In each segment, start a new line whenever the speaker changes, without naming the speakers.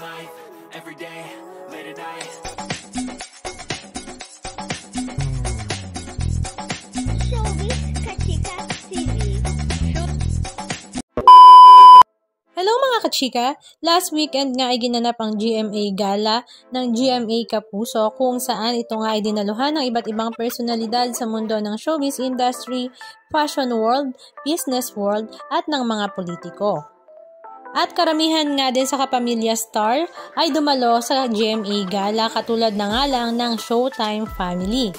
life, every day, late at night.
Hello mga kachika! Last weekend nga ay ginanap ang GMA Gala ng GMA Kapuso kung saan ito nga ay dinaluhan ng iba't ibang personalidad sa mundo ng showbiz industry, fashion world, business world at ng mga politiko. At karamihan nga din sa kapamilya star ay dumalo sa GMA Gala katulad na nga lang ng Showtime family.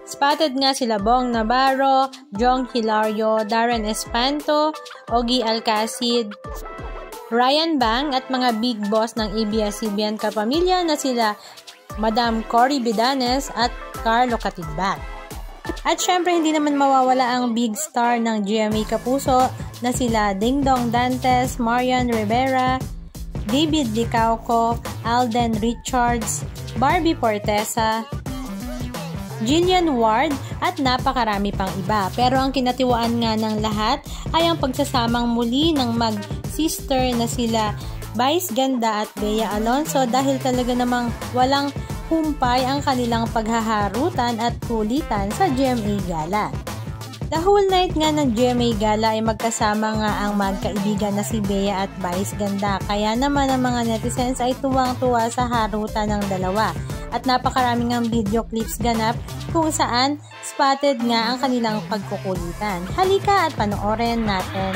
Spotted nga sila Bong Navarro, Jong Hilario, Darren Espanto, Ogie Alcacid, Ryan Bang at mga big boss ng ABS-CBN kapamilya na sila Madam Cory Bidanes at Carlo Catidbac. At syempre hindi naman mawawala ang big star ng GMA Kapuso na sila Dingdong Dantes, Marian Rivera, David Licauco, Alden Richards, Barbie Portesa, Jillian Ward at napakarami pang iba. Pero ang kinatiwaan nga ng lahat ay ang pagsasamang muli ng mag-sister na sila Vice Ganda at Bea Alonzo dahil talaga namang walang humpay ang kanilang paghaharutan at kulitan sa GMA Gala. The whole night nga ng GMA Gala ay magkasama nga ang magkaibigan na si Bea at Vice Ganda kaya naman ang mga netizens ay tuwang-tuwa sa harutan ng dalawa. At napakaraming ang video clips ganap kung saan spotted nga ang kanilang pagkukulitan. Halika at panoorin natin.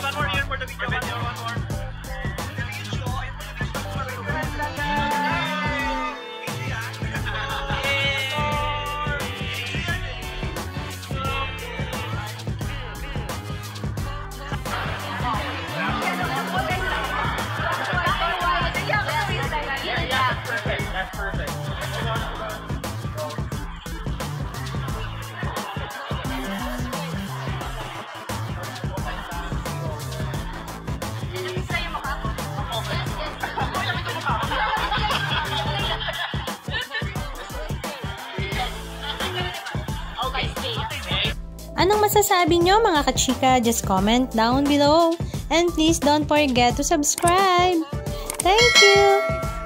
One more here for the video. One more. That's perfect.
Anong masasabi nyo mga kachika? Just comment down below. And please don't forget to subscribe. Thank you!